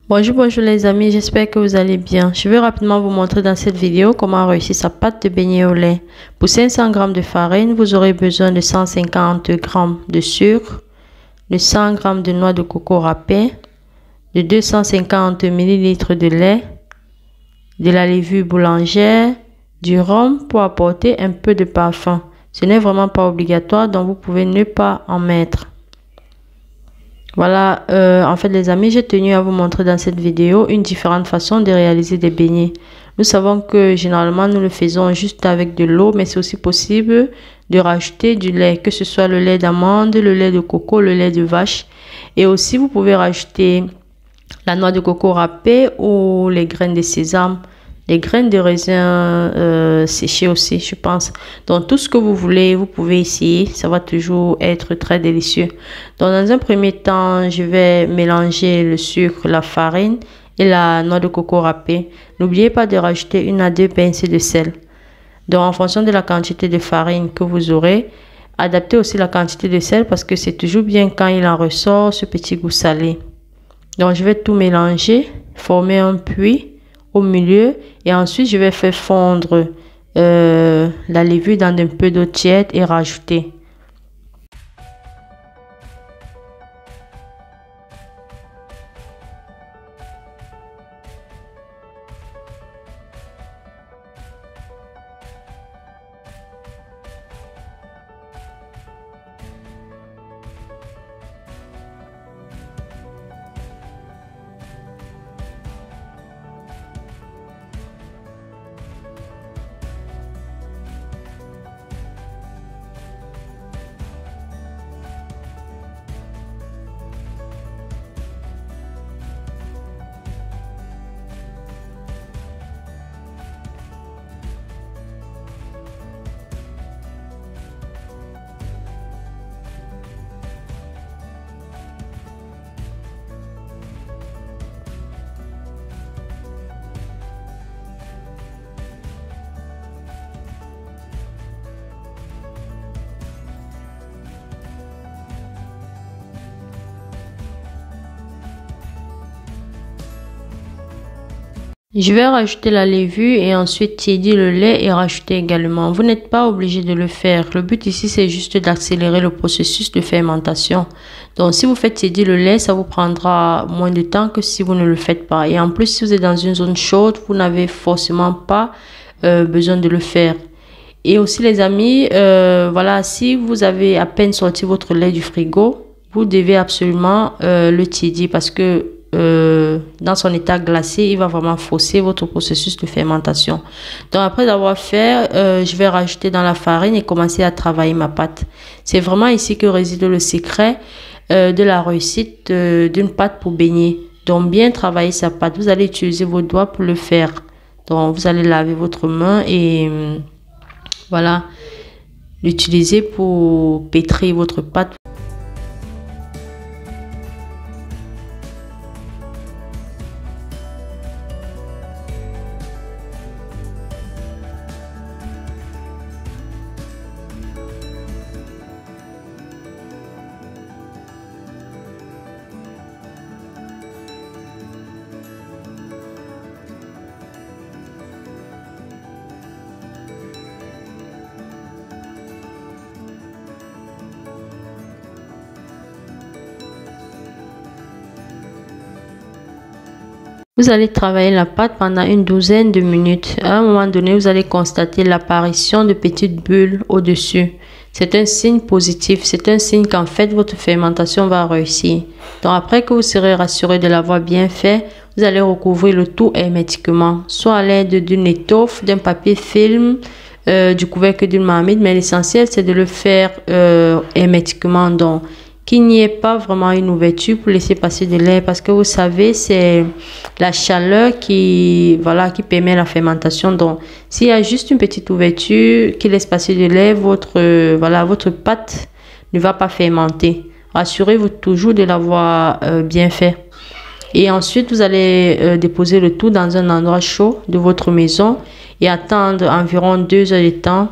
Bonjour les amis, j'espère que vous allez bien. Je vais rapidement vous montrer dans cette vidéo comment réussir sa pâte de beignet au lait. Pour 500 g de farine, vous aurez besoin de 150 g de sucre, de 100 g de noix de coco râpée, de 250 ml de lait, de la levure boulangère, du rhum pour apporter un peu de parfum. Ce n'est vraiment pas obligatoire, donc vous pouvez ne pas en mettre. Voilà, en fait les amis, j'ai tenu à vous montrer dans cette vidéo une différente façon de réaliser des beignets. Nous savons que généralement nous le faisons juste avec de l'eau, mais c'est aussi possible de rajouter du lait, que ce soit le lait d'amande, le lait de coco, le lait de vache. Et aussi vous pouvez rajouter la noix de coco râpée ou les graines de sésame. Les graines de raisin séchées aussi, je pense. Donc, tout ce que vous voulez, vous pouvez essayer. Ça va toujours être très délicieux. Donc, dans un premier temps, je vais mélanger le sucre, la farine et la noix de coco râpée. N'oubliez pas de rajouter 1 à 2 pincées de sel. Donc, en fonction de la quantité de farine que vous aurez, adaptez aussi la quantité de sel parce que c'est toujours bien quand il en ressort ce petit goût salé. Donc, je vais tout mélanger, former un puits au milieu et ensuite je vais faire fondre la levure dans un peu d'eau tiède et rajouter. Je vais rajouter la levure et ensuite tiédir le lait et rajouter également. Vous n'êtes pas obligé de le faire. Le but ici, c'est juste d'accélérer le processus de fermentation. Donc, si vous faites tiédir le lait, ça vous prendra moins de temps que si vous ne le faites pas. Et en plus, si vous êtes dans une zone chaude, vous n'avez forcément pas besoin de le faire. Et aussi, les amis, voilà, si vous avez à peine sorti votre lait du frigo, vous devez absolument le tiédir parce que dans son état glacé, il va vraiment fausser votre processus de fermentation. Donc après avoir fait, je vais rajouter dans la farine et commencer à travailler ma pâte. C'est vraiment ici que réside le secret de la réussite d'une pâte pour beignet. Donc bien travailler sa pâte. Vous allez utiliser vos doigts pour le faire. Donc vous allez laver votre main et voilà, l'utiliser pour pétrir votre pâte. Vous allez travailler la pâte pendant une douzaine de minutes. À un moment donné, vous allez constater l'apparition de petites bulles au-dessus. C'est un signe positif. C'est un signe qu'en fait, votre fermentation va réussir. Donc, après que vous serez rassuré de l'avoir bien fait, vous allez recouvrir le tout hermétiquement, soit à l'aide d'une étoffe, d'un papier film, du couvercle d'une marmite. Mais l'essentiel, c'est de le faire hermétiquement. Donc, qu'il n'y ait pas vraiment une ouverture pour laisser passer de l'air parce que vous savez, c'est la chaleur qui permet la fermentation. Donc, s'il y a juste une petite ouverture qui laisse passer de l'air, votre pâte ne va pas fermenter. Rassurez-vous toujours de l'avoir bien fait. Et ensuite, vous allez déposer le tout dans un endroit chaud de votre maison et attendre environ 2 heures de temps.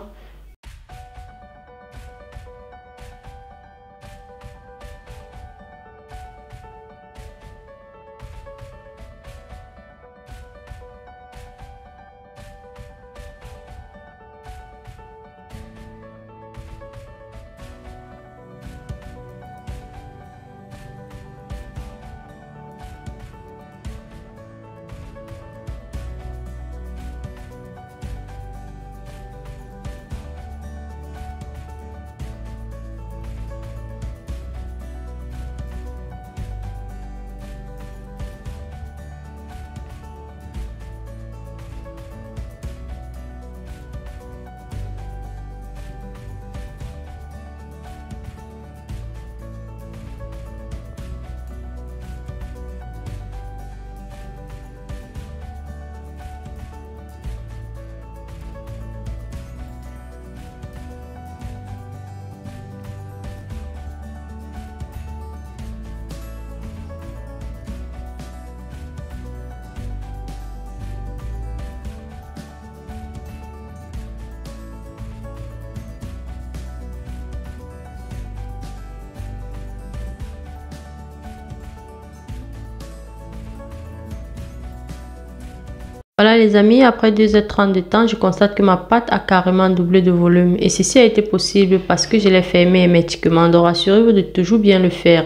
Voilà les amis, après 2h30 de temps, je constate que ma pâte a carrément doublé de volume. Et ceci a été possible parce que je l'ai fermé hermétiquement. Donc rassurez-vous de toujours bien le faire.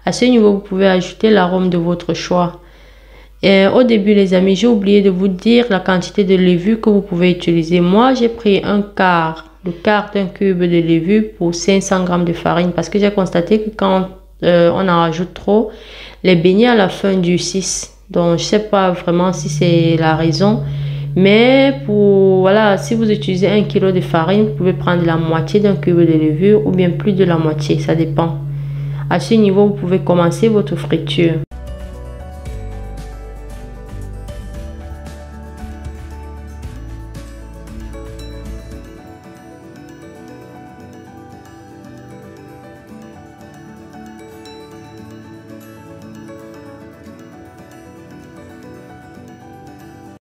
À ce niveau, vous pouvez ajouter l'arôme de votre choix. Et au début les amis, j'ai oublié de vous dire la quantité de levure que vous pouvez utiliser. Moi, j'ai pris le quart d'un cube de levure pour 500 g de farine. Parce que j'ai constaté que quand on en rajoute trop, les beignets à la fin durcissent. Donc, je sais pas vraiment si c'est la raison. Mais voilà, si vous utilisez 1 kg de farine, vous pouvez prendre la moitié d'un cube de levure ou bien plus de la moitié, ça dépend. À ce niveau, vous pouvez commencer votre friture.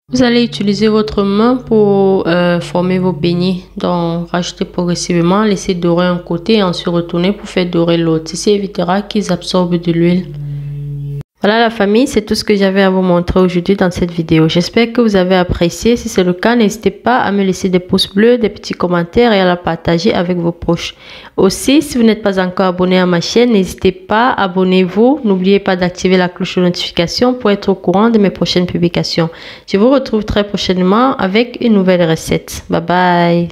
Vous allez utiliser votre main pour former vos beignets. Donc, rajoutez progressivement, laissez dorer un côté et ensuite retourner pour faire dorer l'autre. Ceci évitera qu'ils absorbent de l'huile. Voilà la famille, c'est tout ce que j'avais à vous montrer aujourd'hui dans cette vidéo. J'espère que vous avez apprécié. Si c'est le cas, n'hésitez pas à me laisser des pouces bleus, des petits commentaires et à la partager avec vos proches. Aussi, si vous n'êtes pas encore abonné à ma chaîne, n'hésitez pas, abonnez-vous. N'oubliez pas d'activer la cloche de notification pour être au courant de mes prochaines publications. Je vous retrouve très prochainement avec une nouvelle recette. Bye bye.